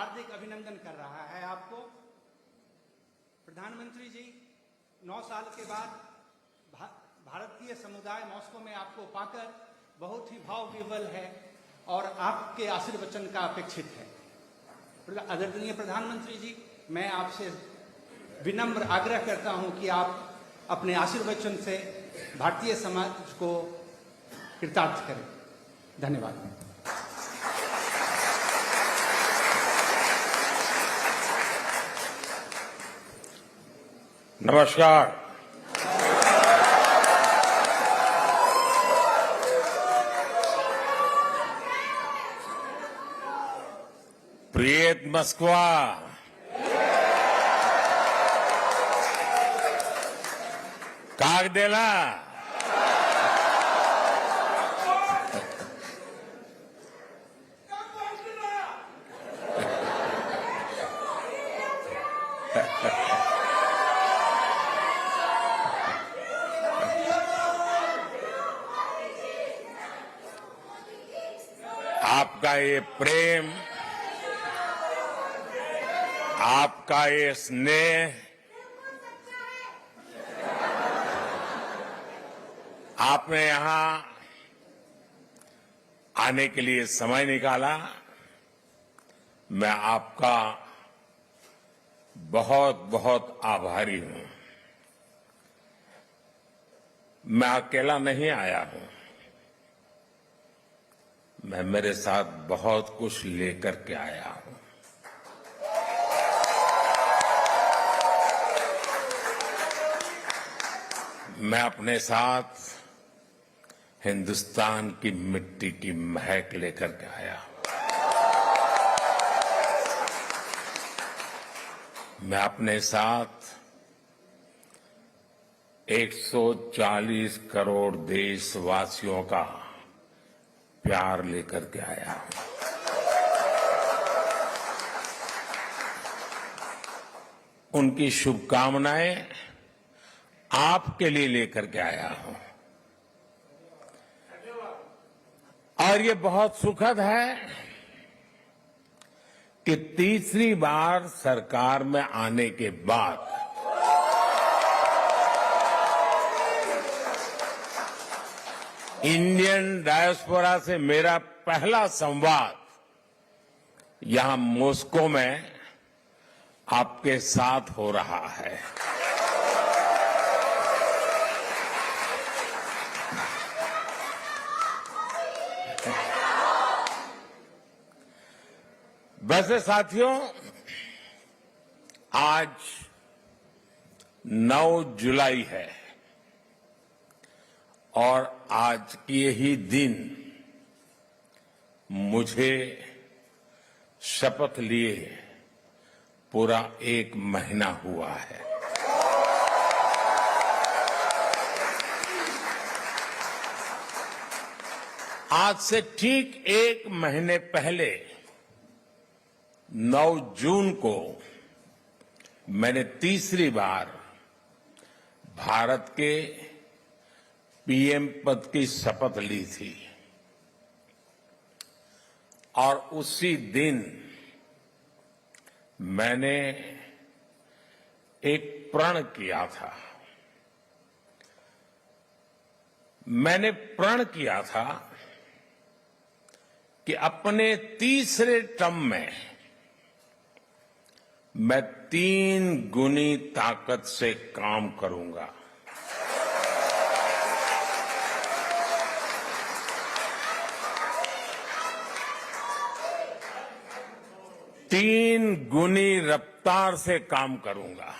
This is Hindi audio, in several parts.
हार्दिक अभिनंदन कर रहा है आपको। प्रधानमंत्री जी, 9 साल के बाद भारतीय समुदाय मॉस्को में आपको पाकर बहुत ही भाव विह्वल है और आपके आशीर्वचन का अपेक्षित है। आदरणीय प्रधानमंत्री जी, मैं आपसे विनम्र आग्रह करता हूं कि आप अपने आशीर्वचन से भारतीय समाज को कृतार्थ करें। धन्यवाद। नमस्कार। प्रियत मोस्कवा, как дела? आपका ये प्रेम, आपका ये स्नेह, आपने यहां आने के लिए समय निकाला, मैं आपका बहुत बहुत आभारी हूं। मैं अकेला नहीं आया हूं, मैं मेरे साथ बहुत कुछ लेकर के आया हूं। मैं अपने साथ हिंदुस्तान की मिट्टी की महक लेकर के आया हूं। मैं अपने साथ 140 करोड़ देशवासियों का प्यार लेकर के आया हूं। उनकी शुभकामनाएं आपके लिए लेकर के आया हूं। और ये बहुत सुखद है कि तीसरी बार सरकार में आने के बाद इंडियन डायस्पोरा से मेरा पहला संवाद यहां मॉस्को में आपके साथ हो रहा है। वैसे साथियों, आज 9 जुलाई है और आज के ही दिन मुझे शपथ लिए पूरा 1 महीना हुआ है। आज से ठीक 1 महीने पहले 9 जून को मैंने तीसरी बार भारत के पीएम पद की शपथ ली थी और उसी दिन मैंने एक प्रण किया था। मैंने प्रण किया था कि अपने तीसरे टर्म में मैं 3 गुनी ताकत से काम करूंगा। तीन गुनी रफ्तार से काम करूंगा।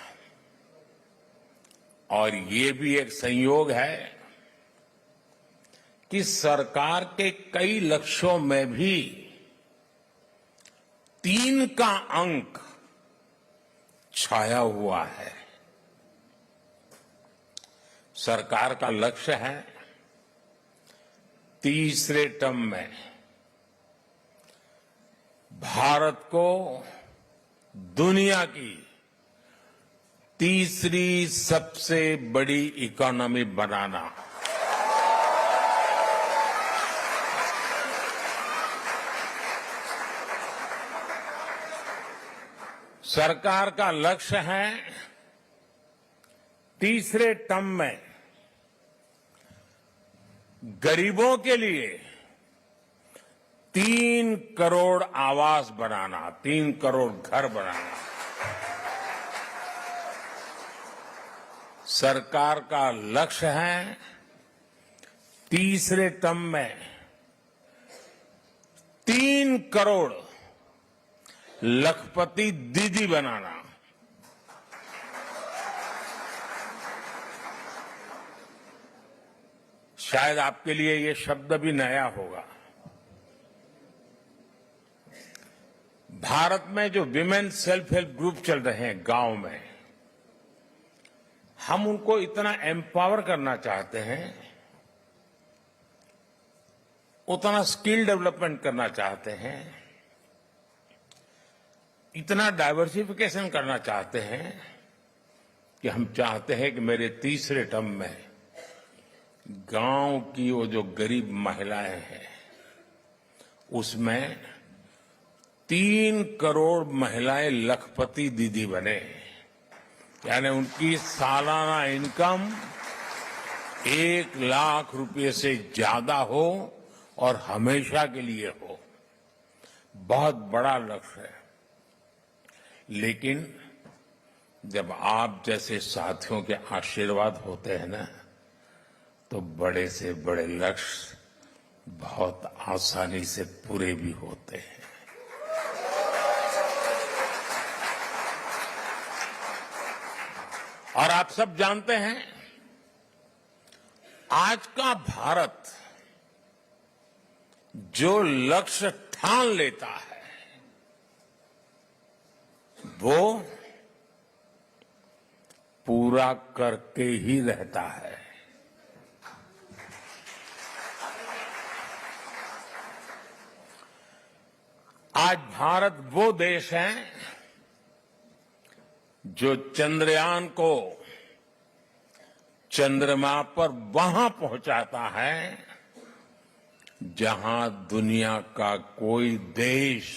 और ये भी एक संयोग है कि सरकार के कई लक्ष्यों में भी 3 का अंक छाया हुआ है। सरकार का लक्ष्य है तीसरे टर्म में भारत को दुनिया की तीसरी सबसे बड़ी इकोनॉमी बनाना। सरकार का लक्ष्य है तीसरे टर्म में गरीबों के लिए 3 करोड़ आवास बनाना, 3 करोड़ घर बनाना। सरकार का लक्ष्य है तीसरे टर्म में 3 करोड़ लखपति दीदी बनाना। शायद आपके लिए ये शब्द भी नया होगा। भारत में जो विमेन सेल्फ हेल्प ग्रुप चल रहे हैं गांव में, हम उनको इतना एम्पावर करना चाहते हैं, उतना स्किल डेवलपमेंट करना चाहते हैं, इतना डाइवर्सिफिकेशन करना चाहते हैं कि हम चाहते हैं कि मेरे तीसरे टर्म में गांव की वो जो गरीब महिलाएं हैं उसमें 3 करोड़ महिलाएं लखपति दीदी बने, यानी उनकी सालाना इनकम 1 लाख रुपए से ज्यादा हो और हमेशा के लिए हो। बहुत बड़ा लक्ष्य है, लेकिन जब आप जैसे साथियों के आशीर्वाद होते हैं ना, तो बड़े से बड़े लक्ष्य बहुत आसानी से पूरे भी होते हैं। और आप सब जानते हैं, आज का भारत जो लक्ष्य ठान लेता है वो पूरा करके ही रहता है। आज भारत वो देश है जो चंद्रयान को चंद्रमा पर वहां पहुंचाता है जहां दुनिया का कोई देश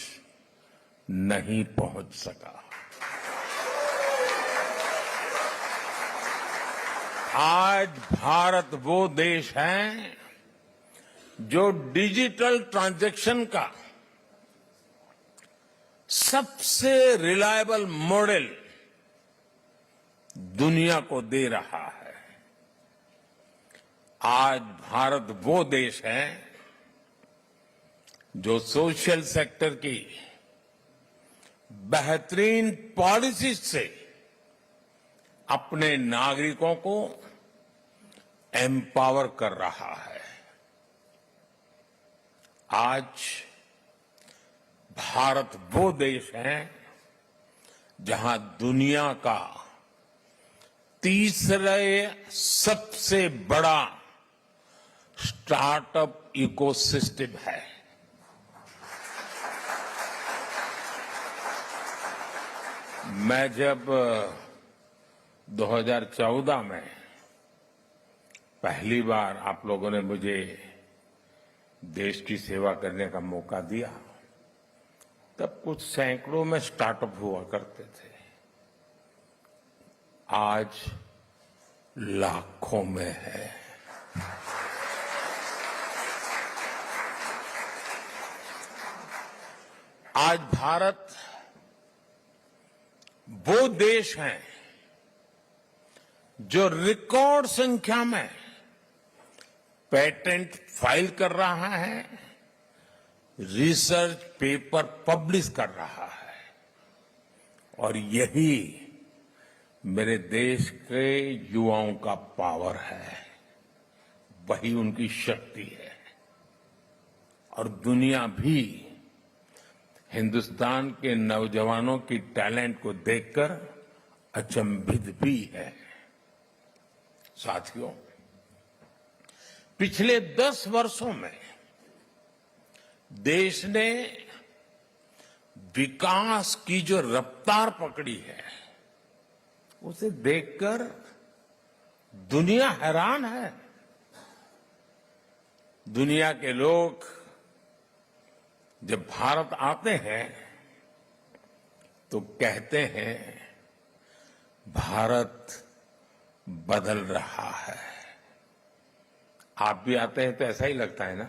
नहीं पहुंच सका। आज भारत वो देश है जो डिजिटल ट्रांजैक्शन का सबसे रिलायबल मॉडल दुनिया को दे रहा है। आज भारत वो देश है जो सोशल सेक्टर की बेहतरीन पॉलिसी से अपने नागरिकों को एम्पावर कर रहा है। आज भारत वो देश है जहां दुनिया का तीसरे सबसे बड़ा स्टार्टअप इकोसिस्टम है। मैं जब 2014 में पहली बार आप लोगों ने मुझे देश की सेवा करने का मौका दिया, तब कुछ सैकड़ों में स्टार्टअप हुआ करते थे। आज लाखों में है। आज भारत वो देश है जो रिकॉर्ड संख्या में पेटेंट फाइल कर रहा है, रिसर्च पेपर पब्लिश कर रहा है, और यही मेरे देश के युवाओं का पावर है, वही उनकी शक्ति है। और दुनिया भी हिंदुस्तान के नौजवानों की टैलेंट को देखकर अचंभित भी है। साथियों, पिछले 10 वर्षों में देश ने विकास की जो रफ्तार पकड़ी है, उसे देखकर दुनिया हैरान है। दुनिया के लोग जब भारत आते हैं तो कहते हैं भारत बदल रहा है। आप भी आते हैं तो ऐसा ही लगता है ना?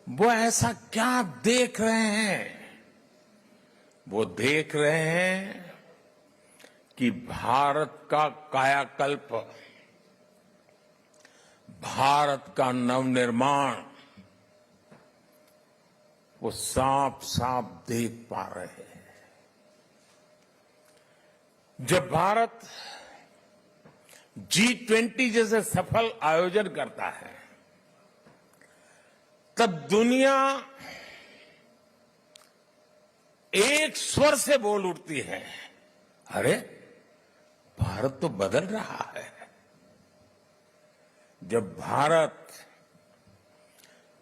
वो ऐसा क्या देख रहे हैं? वो देख रहे हैं कि भारत का कायाकल्प, भारत का नवनिर्माण वो साफ साफ देख पा रहे हैं। जब भारत G20 जैसे सफल आयोजन करता है तब दुनिया एक स्वर से बोल उठती है, अरे भारत तो बदल रहा है। जब भारत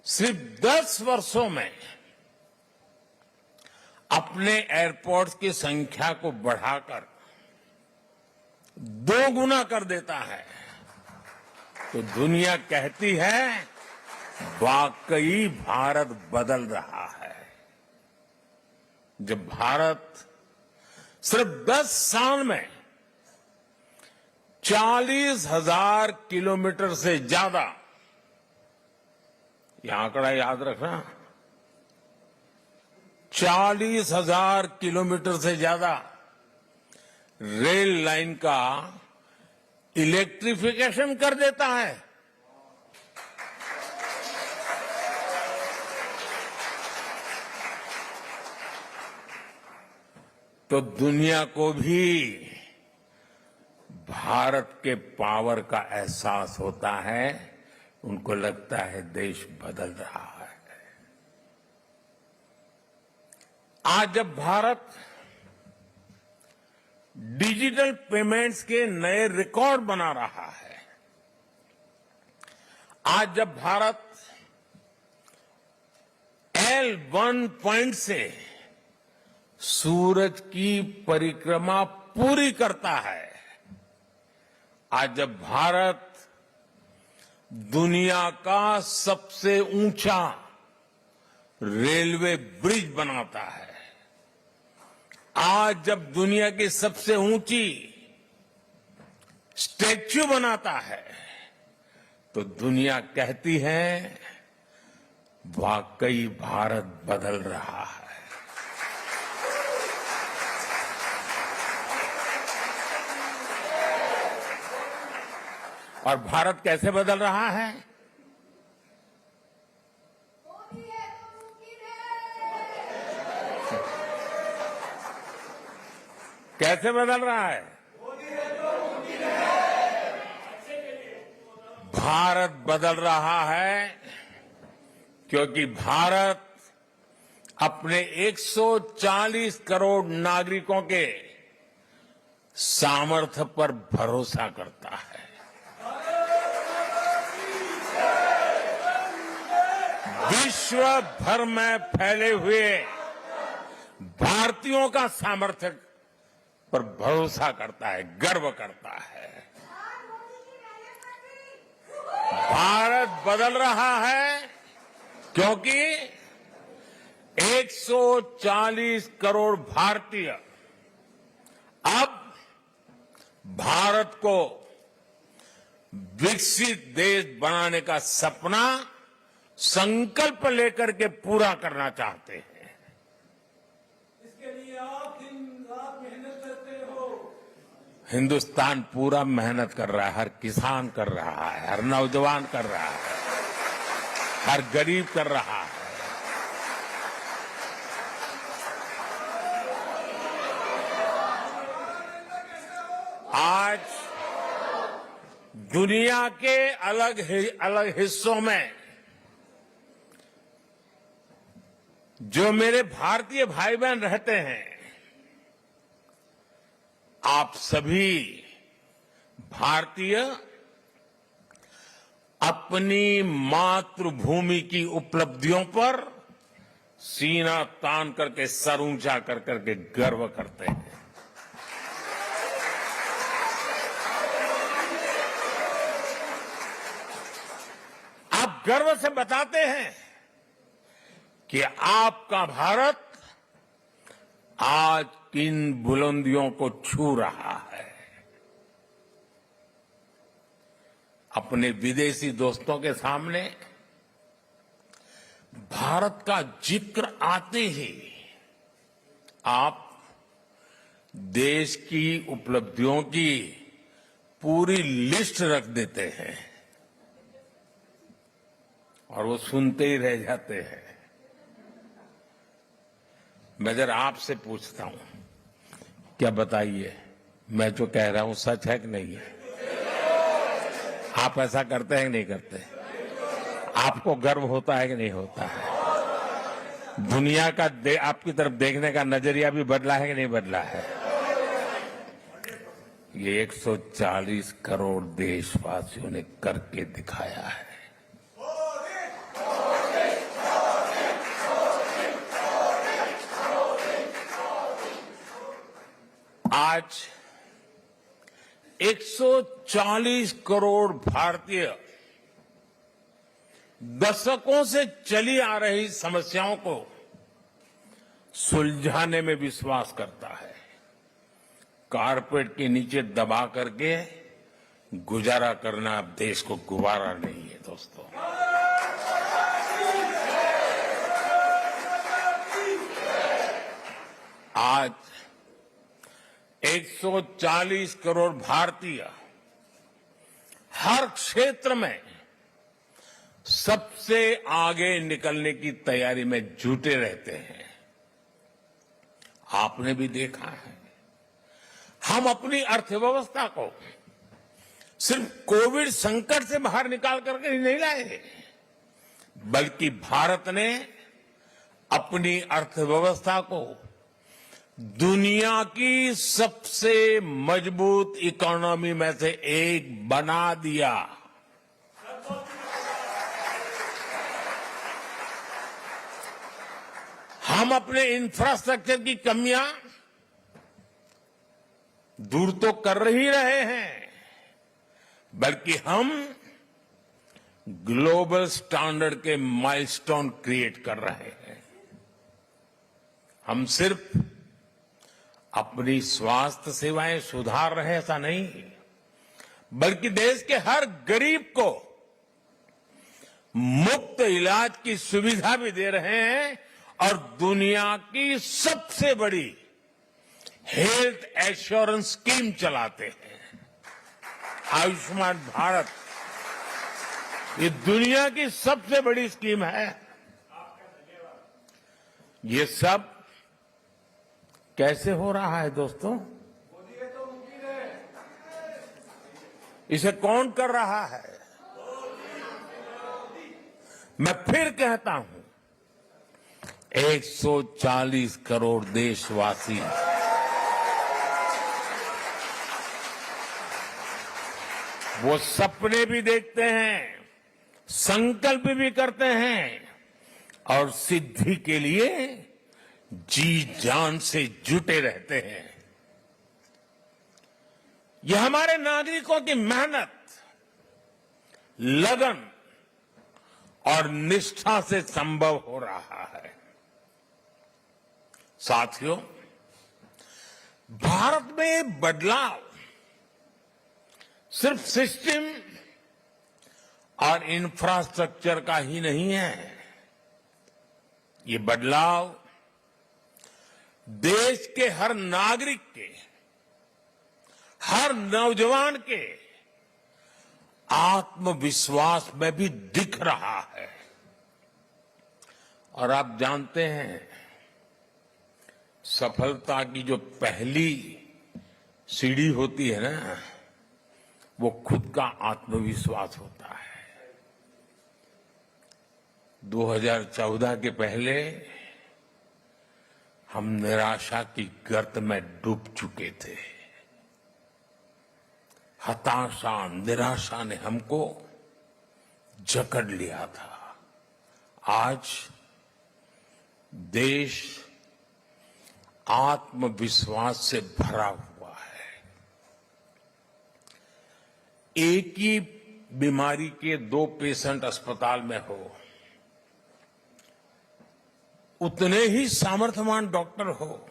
सिर्फ 10 वर्षों में अपने एयरपोर्ट्स की संख्या को बढ़ाकर 2 गुना कर देता है तो दुनिया कहती है वाकई भारत बदल रहा है। जब भारत सिर्फ 10 साल में 40,000 किलोमीटर से ज्यादा, यह आंकड़ा याद रखना, 40,000 किलोमीटर से ज्यादा रेल लाइन का इलेक्ट्रिफिकेशन कर देता है तो दुनिया को भी भारत के पावर का एहसास होता है। उनको लगता है देश बदल रहा है। आज जब भारत डिजिटल पेमेंट्स के नए रिकॉर्ड बना रहा है, आज जब भारत L1 पॉइंट से सूरज की परिक्रमा पूरी करता है, आज जब भारत दुनिया का सबसे ऊंचा रेलवे ब्रिज बनाता है, आज जब दुनिया की सबसे ऊंची स्टैच्यू बनाता है, तो दुनिया कहती है वाकई भारत बदल रहा है। और भारत कैसे बदल रहा है? कैसे बदल रहा है? भारत बदल रहा है क्योंकि भारत अपने 140 करोड़ नागरिकों के सामर्थ्य पर भरोसा करता है। विश्व भर में फैले हुए भारतीयों का सामर्थ्य पर भरोसा करता है, गर्व करता है। भारत बदल रहा है क्योंकि 140 करोड़ भारतीय अब भारत को विकसित देश बनाने का सपना संकल्प लेकर के पूरा करना चाहते हैं। इसके लिए आप दिन रात मेहनत करते हो। हिंदुस्तान पूरा मेहनत कर रहा है, हर किसान कर रहा है, हर नौजवान कर रहा है, हर गरीब कर रहा है। आज दुनिया के अलग अलग हिस्सों में जो मेरे भारतीय भाई बहन रहते हैं, आप सभी भारतीय अपनी मातृभूमि की उपलब्धियों पर सीना तान करके, सर ऊंचा कर करके गर्व करते हैं। गर्व से बताते हैं कि आपका भारत आज किन बुलंदियों को छू रहा है। अपने विदेशी दोस्तों के सामने भारत का जिक्र आते ही आप देश की उपलब्धियों की पूरी लिस्ट रख देते हैं और वो सुनते ही रह जाते हैं। मैं जरा आपसे पूछता हूं, क्या बताइए, मैं जो कह रहा हूं सच है कि नहीं है? आप ऐसा करते हैं कि नहीं करते? आपको गर्व होता है कि नहीं होता है? दुनिया का आपकी तरफ देखने का नजरिया भी बदला है कि नहीं बदला है? ये 140 करोड़ देशवासियों ने करके दिखाया है। आज 140 करोड़ भारतीय दशकों से चली आ रही समस्याओं को सुलझाने में विश्वास करता है। कारपेट के नीचे दबा करके गुजारा करना अब देश को गुवारा नहीं है दोस्तों। आज 140 करोड़ भारतीय हर क्षेत्र में सबसे आगे निकलने की तैयारी में जुटे रहते हैं। आपने भी देखा है, हम अपनी अर्थव्यवस्था को सिर्फ कोविड संकट से बाहर निकाल करके ही नहीं लाए, बल्कि भारत ने अपनी अर्थव्यवस्था को दुनिया की सबसे मजबूत इकोनॉमी में से एक बना दिया। हम अपने इंफ्रास्ट्रक्चर की कमियां दूर तो कर ही रहे हैं, बल्कि हम ग्लोबल स्टैंडर्ड के माइलस्टोन क्रिएट कर रहे हैं। हम सिर्फ अपनी स्वास्थ्य सेवाएं सुधार रहे हैं ऐसा नहीं, बल्कि देश के हर गरीब को मुफ्त इलाज की सुविधा भी दे रहे हैं और दुनिया की सबसे बड़ी हेल्थ एश्योरेंस स्कीम चलाते हैं। आयुष्मान भारत ये दुनिया की सबसे बड़ी स्कीम है। ये सब कैसे हो रहा है दोस्तों? इसे कौन कर रहा है? मैं फिर कहता हूं, 140 करोड़ देशवासी वो सपने भी देखते हैं, संकल्प भी करते हैं और सिद्धि के लिए जी जान से जुटे रहते हैं। यह हमारे नागरिकों की मेहनत, लगन और निष्ठा से संभव हो रहा है। साथियों, भारत में बदलाव सिर्फ सिस्टम और इंफ्रास्ट्रक्चर का ही नहीं है। ये बदलाव देश के हर नागरिक के, हर नौजवान के आत्मविश्वास में भी दिख रहा है। और आप जानते हैं, सफलता की जो पहली सीढ़ी होती है ना, वो खुद का आत्मविश्वास होता है। 2014 के पहले हम निराशा की गर्त में डूब चुके थे। हताशा, निराशा ने हमको जकड़ लिया था। आज देश आत्मविश्वास से भरा हुआ है। एक ही बीमारी के 2 पेशेंट अस्पताल में हो, उतने ही सामर्थ्यवान डॉक्टर हो,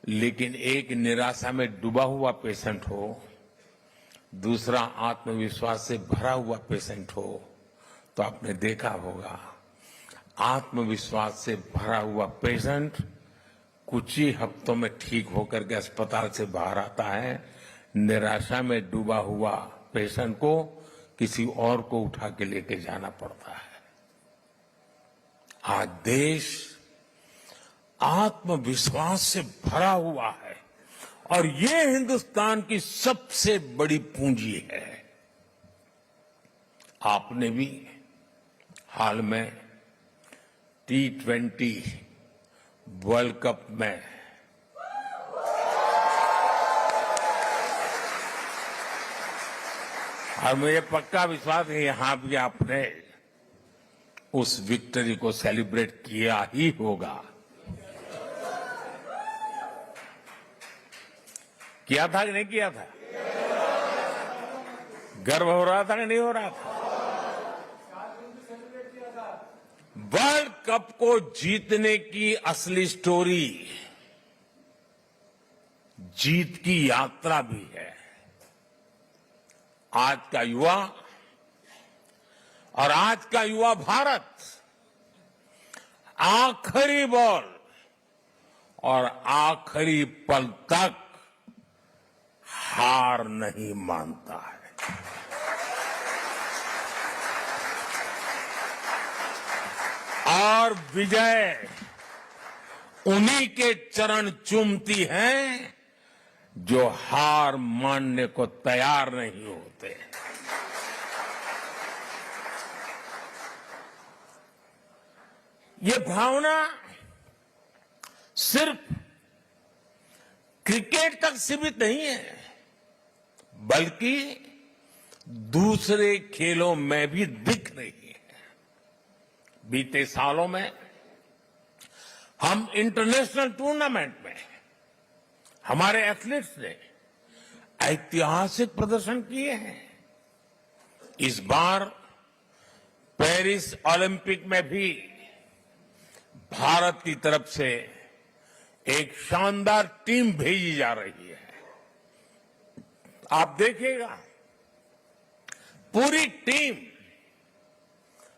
लेकिन एक निराशा में डूबा हुआ पेशेंट हो, दूसरा आत्मविश्वास से भरा हुआ पेशेंट हो, तो आपने देखा होगा आत्मविश्वास से भरा हुआ पेशेंट कुछ ही हफ्तों में ठीक होकर के अस्पताल से बाहर आता है। निराशा में डूबा हुआ पेशेंट को किसी और को उठा के लेके जाना पड़ता है। आज देश आत्मविश्वास से भरा हुआ है और ये हिंदुस्तान की सबसे बड़ी पूंजी है। आपने भी हाल में T20 वर्ल्ड कप में और मुझे पक्का विश्वास है यहां भी आपने उस विक्ट्री को सेलिब्रेट किया ही होगा। किया था कि नहीं किया था? गर्व हो रहा था कि नहीं हो रहा था? वर्ल्ड कप को जीतने की असली स्टोरी जीत की यात्रा भी है। आज का युवा और आज का युवा भारत आखिरी बॉल और आखिरी पल तक हार नहीं मानता है। और विजय उन्हीं के चरण चूमती है जो हार मानने को तैयार नहीं होते। ये भावना सिर्फ क्रिकेट तक सीमित नहीं है, बल्कि दूसरे खेलों में भी दिख रही है। बीते सालों में हम इंटरनेशनल टूर्नामेंट में हमारे एथलीट्स ने ऐतिहासिक प्रदर्शन किए हैं। इस बार पेरिस ओलंपिक में भी भारत की तरफ से एक शानदार टीम भेजी जा रही है। आप देखिएगा पूरी टीम,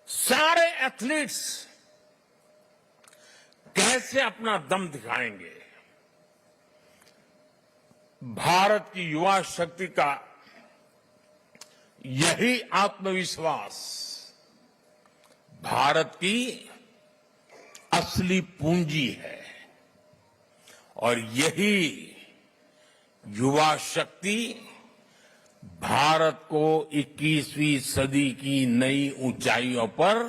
सारे एथलीट्स कैसे अपना दम दिखाएंगे। भारत की युवा शक्ति का यही आत्मविश्वास भारत की असली पूंजी है और यही युवा शक्ति भारत को 21वीं सदी की नई ऊंचाइयों पर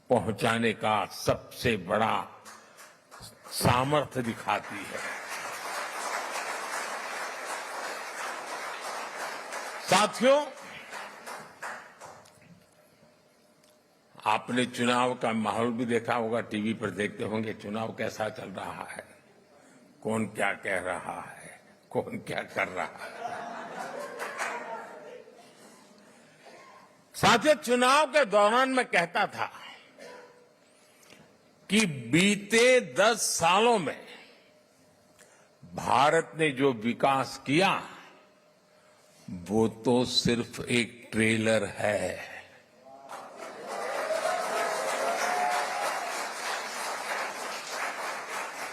पहुंचाने का सबसे बड़ा सामर्थ्य दिखाती है। साथियों, आपने चुनाव का माहौल भी देखा होगा, टीवी पर देखते होंगे चुनाव कैसा चल रहा है, कौन क्या कह रहा है, कौन क्या कर रहा है। साथियों, चुनाव के दौरान मैं कहता था कि बीते 10 सालों में भारत ने जो विकास किया वो तो सिर्फ एक ट्रेलर है।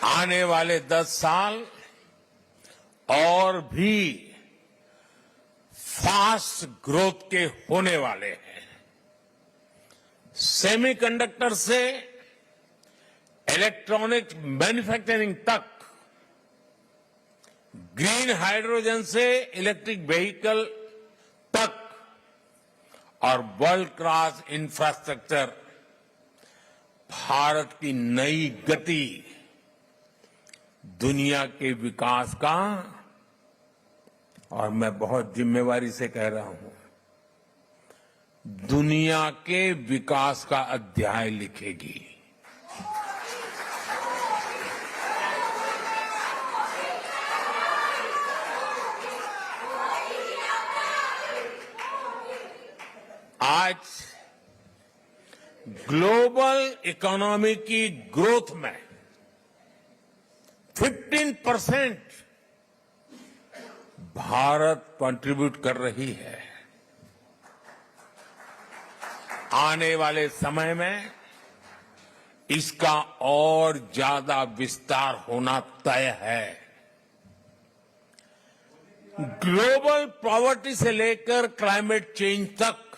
आने वाले 10 साल और भी फास्ट ग्रोथ के होने वाले हैं। सेमीकंडक्टर से इलेक्ट्रॉनिक मैन्युफैक्चरिंग तक, ग्रीन हाइड्रोजन से इलेक्ट्रिक व्हीकल तक और वर्ल्ड क्लास इंफ्रास्ट्रक्चर, भारत की नई गति दुनिया के विकास का, और मैं बहुत जिम्मेवारी से कह रहा हूं, दुनिया के विकास का अध्याय लिखेगी। आज ग्लोबल इकोनॉमी की ग्रोथ में 15% भारत कंट्रीब्यूट कर रही है। आने वाले समय में इसका और ज्यादा विस्तार होना तय है। ग्लोबल पॉवर्टी से लेकर क्लाइमेट चेंज तक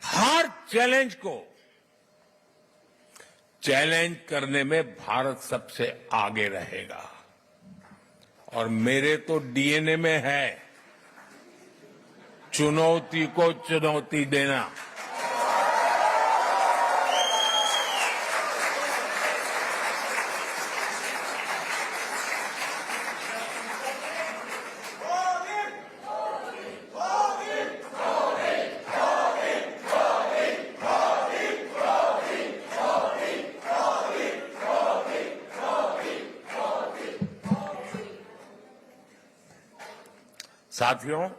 हर चैलेंज को चैलेंज करने में भारत सबसे आगे रहेगा और मेरे तो डीएनए में है चुनौती को चुनौती देना। साथियों,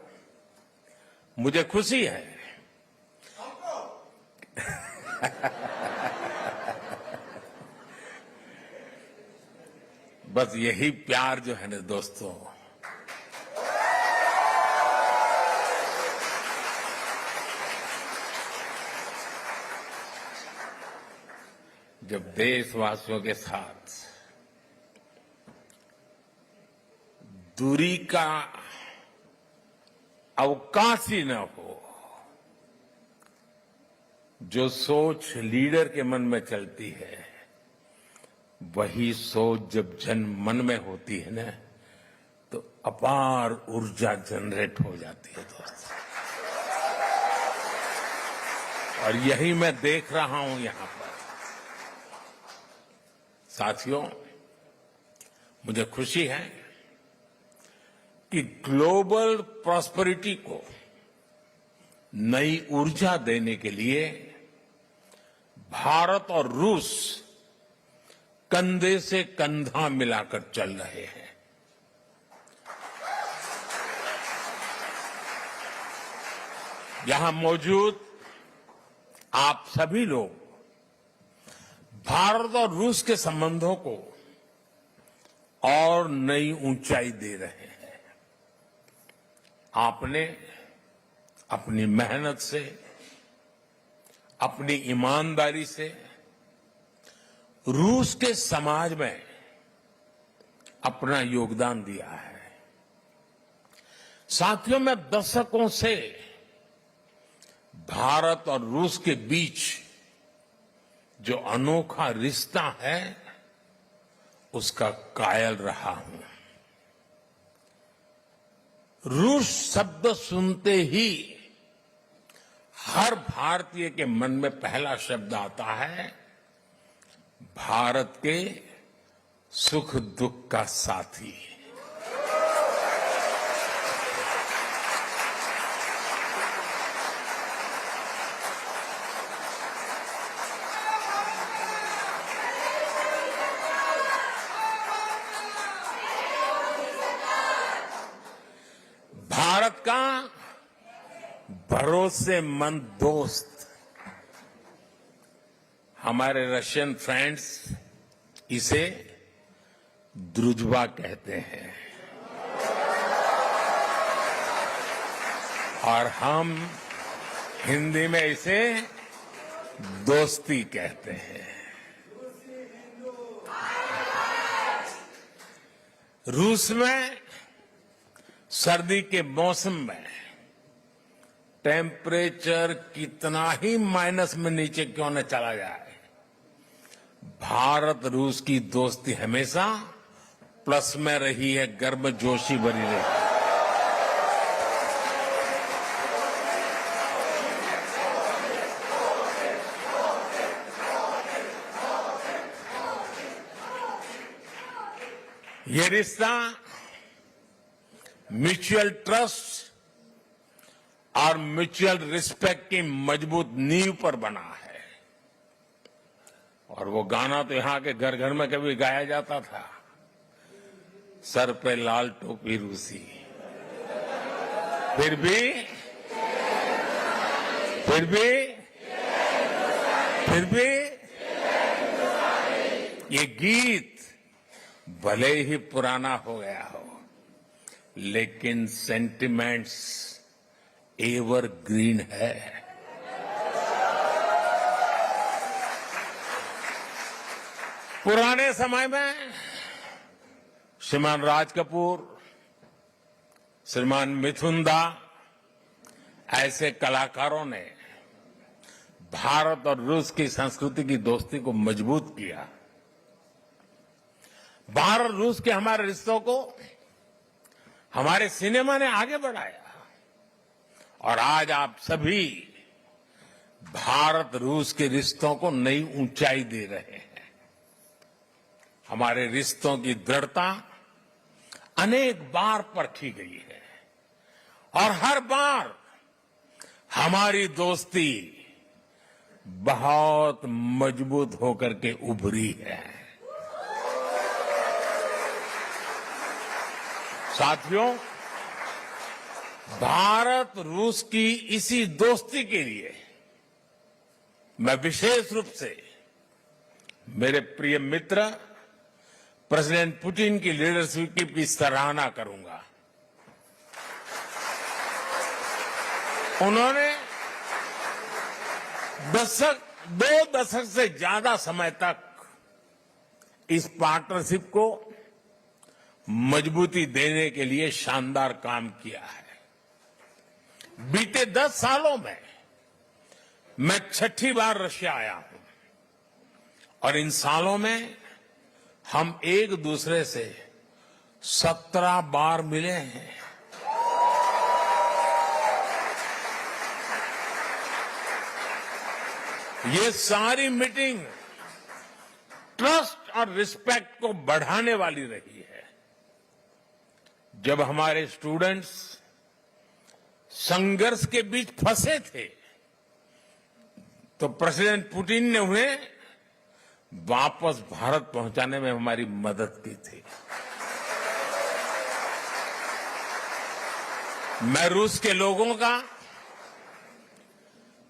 मुझे खुशी है बस यही प्यार जो है ना दोस्तों, जब देशवासियों के साथ दूरी का अवकाश ही न हो, जो सोच लीडर के मन में चलती है वही सोच जब जन मन में होती है ना तो अपार ऊर्जा जनरेट हो जाती है दोस्तों। और यही मैं देख रहा हूं यहां पर। साथियों, मुझे खुशी है कि ग्लोबल प्रॉस्पेरिटी को नई ऊर्जा देने के लिए भारत और रूस कंधे से कंधा मिलाकर चल रहे हैं। यहां मौजूद आप सभी लोग भारत और रूस के संबंधों को और नई ऊंचाई दे रहे हैं। आपने अपनी मेहनत से, अपनी ईमानदारी से रूस के समाज में अपना योगदान दिया है। साथियों, मैं दशकों से भारत और रूस के बीच जो अनोखा रिश्ता है उसका कायल रहा हूं। रूस शब्द सुनते ही हर भारतीय के मन में पहला शब्द आता है भारत के सुख दुख का साथी। भारत का भरोसेमंद दोस्त, हमारे रशियन फ्रेंड्स इसे द्रुजबा कहते हैं और हम हिंदी में इसे दोस्ती कहते हैं। रूस में सर्दी के मौसम में टेम्परेचर कितना ही माइनस में नीचे क्यों न चला जाए, भारत रूस की दोस्ती हमेशा प्लस में रही है, गर्मजोशी भरी रही। ये रिश्ता म्यूचुअल ट्रस्ट और म्यूचुअल रिस्पेक्ट की मजबूत नींव पर बना है। और वो गाना तो यहां के घर घर में कभी गाया जाता था, सर पे लाल टोपी रूसी, फिर भी फिर भी ये गीत भले ही पुराना हो गया हो, लेकिन सेंटिमेंट्स एवरग्रीन है। पुराने समय में श्रीमान राज कपूर, श्रीमान मिथुन दा ऐसे कलाकारों ने भारत और रूस की संस्कृति की दोस्ती को मजबूत किया। भारत रूस के हमारे रिश्तों को हमारे सिनेमा ने आगे बढ़ाया और आज आप सभी भारत रूस के रिश्तों को नई ऊंचाई दे रहे हैं। हमारे रिश्तों की दृढ़ता अनेक बार परखी गई है और हर बार हमारी दोस्ती बहुत मजबूत होकर के उभरी है। साथियों, भारत रूस की इसी दोस्ती के लिए मैं विशेष रूप से मेरे प्रिय मित्र प्रेसिडेंट पुतिन की लीडरशिप की सराहना करूंगा। उन्होंने दो दशक से ज्यादा समय तक इस पार्टनरशिप को मजबूती देने के लिए शानदार काम किया है। बीते 10 सालों में मैं 6ठी बार रशिया आया हूं और इन सालों में हम एक दूसरे से 17 बार मिले हैं। ये सारी मीटिंग ट्रस्ट और रिस्पेक्ट को बढ़ाने वाली रही है। जब हमारे स्टूडेंट्स संघर्ष के बीच फंसे थे तो प्रेसिडेंट पुतिन ने उन्हें वापस भारत पहुंचाने में हमारी मदद की थी। मैं रूस के लोगों का,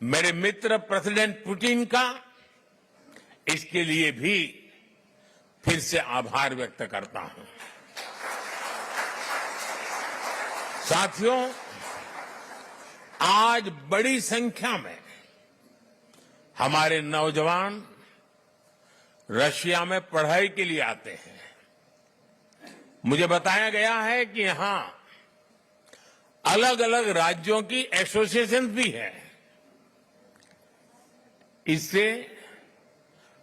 मेरे मित्र प्रेसिडेंट पुतिन का इसके लिए भी फिर से आभार व्यक्त करता हूं। साथियों, आज बड़ी संख्या में हमारे नौजवान रशिया में पढ़ाई के लिए आते हैं। मुझे बताया गया है कि यहां अलग अलग राज्यों की एसोसिएशन भी है। इससे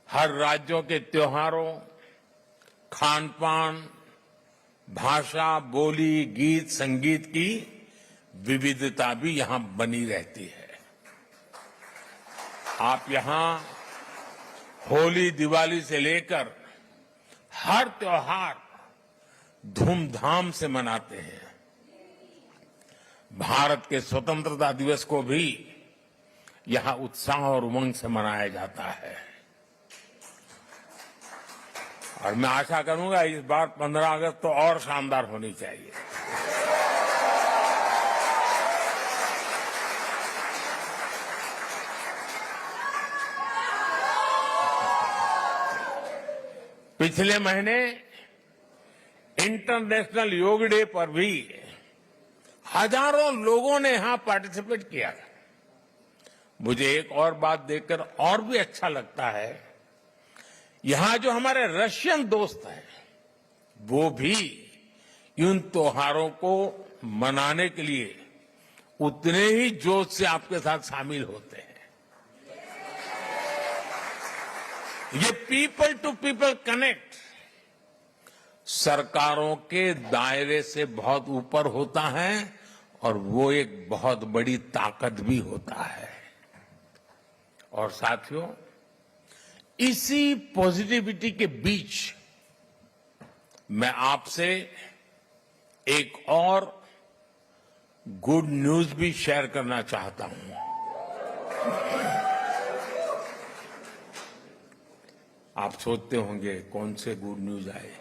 हर राज्यों के त्योहारों, खान पान, भाषा, बोली, गीत, संगीत की विविधता भी यहां बनी रहती है। आप यहां होली, दिवाली से लेकर हर त्योहार धूमधाम से मनाते हैं। भारत के स्वतंत्रता दिवस को भी यहां उत्साह और उमंग से मनाया जाता है और मैं आशा करूंगा इस बार 15 अगस्त तो और शानदार होनी चाहिए। पिछले महीने इंटरनेशनल योग डे पर भी हजारों लोगों ने यहां पार्टिसिपेट किया। मुझे एक और बात देखकर और भी अच्छा लगता है, यहां जो हमारे रशियन दोस्त हैं वो भी इन त्योहारों को मनाने के लिए उतने ही जोश से आपके साथ शामिल होते हैं। ये पीपल टू पीपल कनेक्ट सरकारों के दायरे से बहुत ऊपर होता है और वो एक बहुत बड़ी ताकत भी होता है। और साथियों, इसी पॉजिटिविटी के बीच मैं आपसे एक और गुड न्यूज भी शेयर करना चाहता हूं। आप सोचते होंगे कौन से गुड न्यूज आए।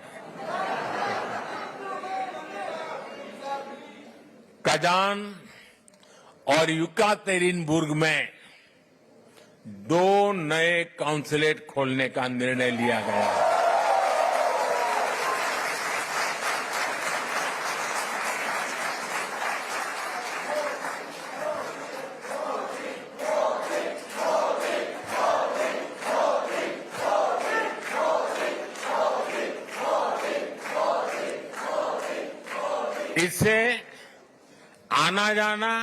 कजान और युकातेरिनबुर्ग में 2 नए काउंसलेट खोलने का निर्णय लिया गया है। इससे आना जाना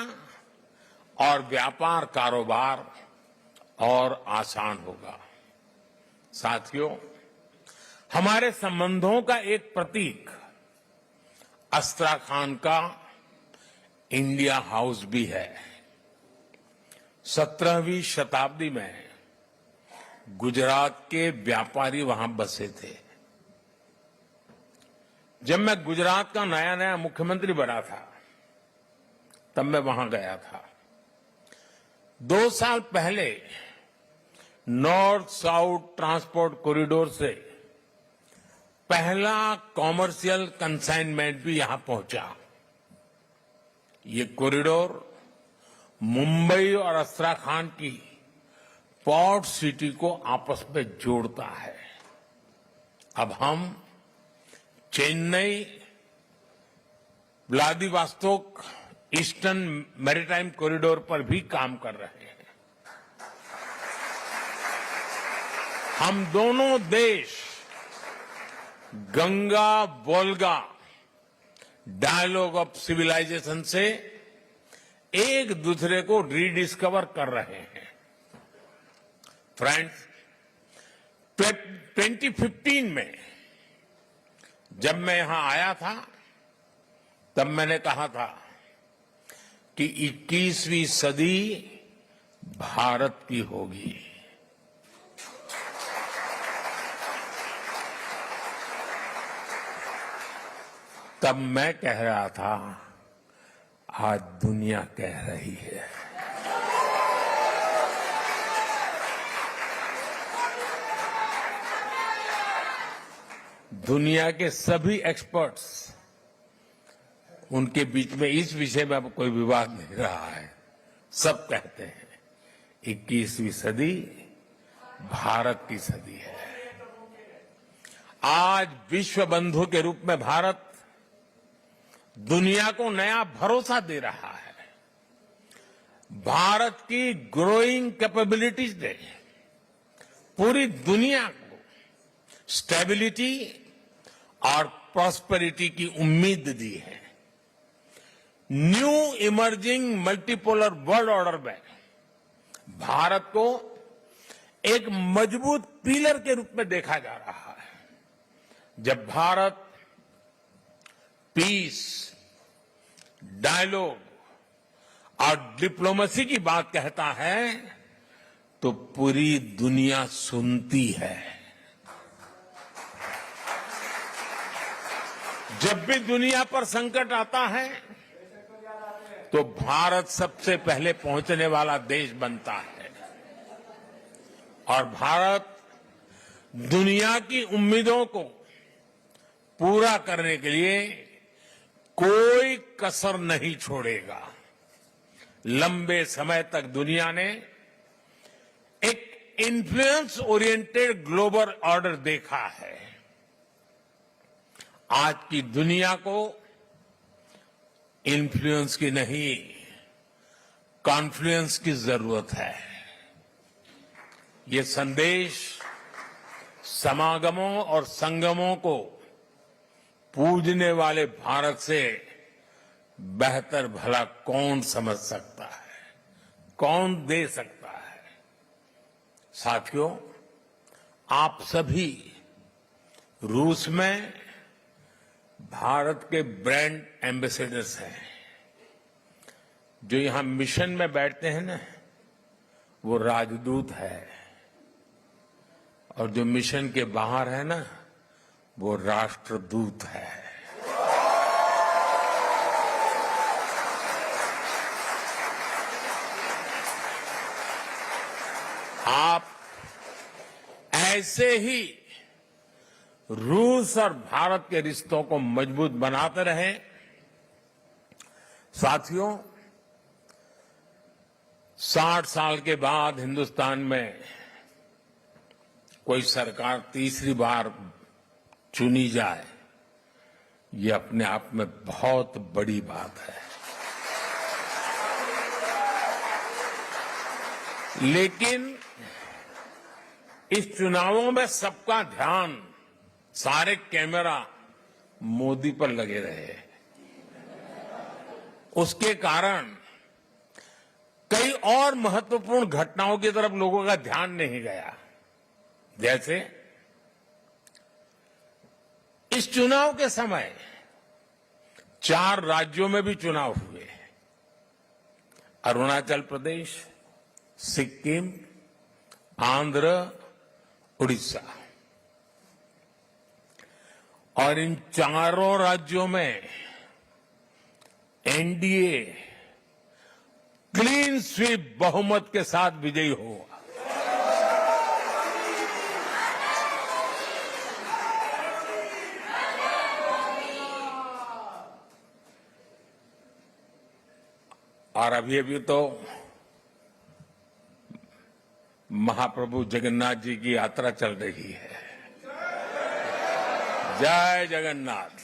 और व्यापार कारोबार और आसान होगा। साथियों, हमारे संबंधों का एक प्रतीक अस्त्राखान का इंडिया हाउस भी है। 17वीं शताब्दी में गुजरात के व्यापारी वहां बसे थे। जब मैं गुजरात का नया नया मुख्यमंत्री बना था, तब मैं वहां गया था। 2 साल पहले नॉर्थ साउथ ट्रांसपोर्ट कॉरिडोर से पहला कॉमर्शियल कंसाइनमेंट भी यहां पहुंचा। ये कॉरिडोर मुंबई और अस्त्राखान की पोर्ट सिटी को आपस में जोड़ता है। अब हम Chennai Vladivostok eastern maritime corridor पर भी काम कर रहे हैं। हम दोनों देश Ganga Volga dialogue of civilisation से एक दूसरे को रीडिस्कवर कर रहे हैं। फ्रेंड्स, 2015 में जब मैं यहां आया था, तब मैंने कहा था कि 21वीं सदी भारत की होगी। तब मैं कह रहा था, आज दुनिया कह रही है। दुनिया के सभी एक्सपर्ट्स, उनके बीच में इस विषय में अब कोई विवाद नहीं रहा है। सब कहते हैं 21वीं सदी भारत की सदी है। आज विश्व बंधु के रूप में भारत दुनिया को नया भरोसा दे रहा है। भारत की ग्रोइंग कैपेबिलिटीज ने पूरी दुनिया को स्टेबिलिटी और प्रॉस्पेरिटी की उम्मीद दी है। New emerging multipolar world order में भारत को एक मजबूत पिलर के रूप में देखा जा रहा है। जब भारत पीस, डायलॉग और डिप्लोमेसी की बात कहता है, तो पूरी दुनिया सुनती है। जब भी दुनिया पर संकट आता है, तो भारत सबसे पहले पहुंचने वाला देश बनता है। और भारत दुनिया की उम्मीदों को पूरा करने के लिए कोई कसर नहीं छोड़ेगा। लंबे समय तक दुनिया ने एक इन्फ्लुएंस ओरिएंटेड ग्लोबल ऑर्डर देखा है। आज की दुनिया को इन्फ्लुएंस की नहीं, कॉन्फ्लुएंस की जरूरत है। ये संदेश समागमों और संगमों को पूजने वाले भारत से बेहतर भला कौन समझ सकता है, कौन दे सकता है। साथियों, आप सभी रूस में भारत के ब्रांड एम्बेसडर्स हैं। जो यहां मिशन में बैठते हैं ना, वो राजदूत है, और जो मिशन के बाहर है ना, वो राष्ट्रदूत है। आप ऐसे ही रूस और भारत के रिश्तों को मजबूत बनाते रहें। साथियों, 60 साल के बाद हिंदुस्तान में कोई सरकार तीसरी बार चुनी जाए, ये अपने आप में बहुत बड़ी बात है। लेकिन इस चुनावों में सबका ध्यान, सारे कैमरा मोदी पर लगे रहे। उसके कारण कई और महत्वपूर्ण घटनाओं की तरफ लोगों का ध्यान नहीं गया। जैसे इस चुनाव के समय 4 राज्यों में भी चुनाव हुए। अरुणाचल प्रदेश, सिक्किम, आंध्र, उड़ीसा। और इन चारों राज्यों में एनडीए क्लीन स्वीप बहुमत के साथ विजयी हुआ। और अभी तो महाप्रभु जगन्नाथ जी की यात्रा चल रही है। जय जगन्नाथ।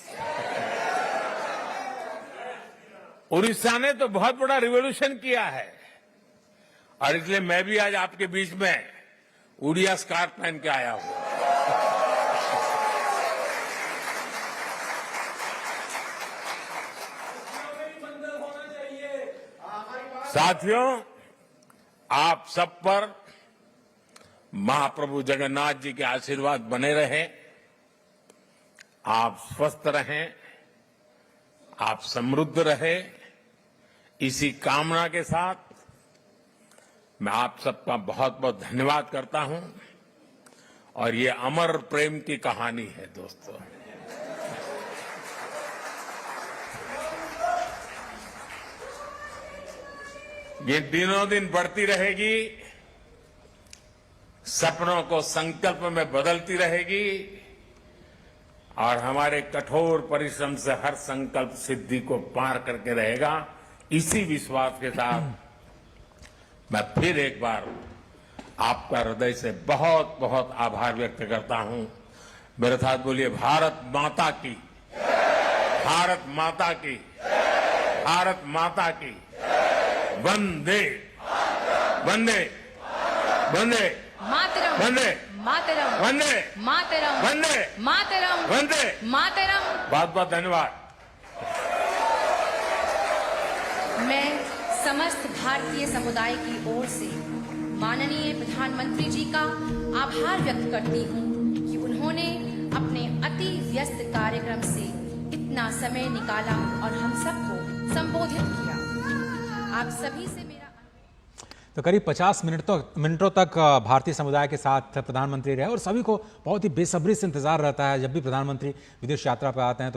उड़ीसा ने तो बहुत बड़ा रिवॉल्यूशन किया है और इसलिए मैं भी आज आपके बीच में उड़िया स्कार्फ पहन के आया हूं। साथियों, आप सब पर महाप्रभु जगन्नाथ जी के आशीर्वाद बने रहे। आप स्वस्थ रहें, आप समृद्ध रहे, इसी कामना के साथ मैं आप सबका बहुत बहुत धन्यवाद करता हूं। और ये अमर प्रेम की कहानी है दोस्तों। ये दिनों दिन बढ़ती रहेगी, सपनों को संकल्प में बदलती रहेगी और हमारे कठोर परिश्रम से हर संकल्प सिद्धि को पार करके रहेगा। इसी विश्वास के साथ मैं फिर एक बार आपका हृदय से बहुत बहुत आभार व्यक्त करता हूं। मेरे साथ बोलिए, भारत माता की, भारत माता की, भारत माता की। वंदे वंदे वंदे मातरम वंदे मातरम वंदे मातरम वंदे मातरम वंदे मातरम। बहुत बहुत धन्यवाद। मैं समस्त भारतीय समुदाय की ओर से माननीय प्रधानमंत्री जी का आभार व्यक्त करती हूँ कि उन्होंने अपने अति व्यस्त कार्यक्रम से इतना समय निकाला और हम सबको संबोधित किया। आप सभी से मेरा तो करीब 50 मिनटों तक भारतीय समुदाय के साथ प्रधानमंत्री रहे और सभी को बहुत ही बेसब्री से इंतजार रहता है जब भी प्रधानमंत्री विदेश यात्रा पर आते हैं तो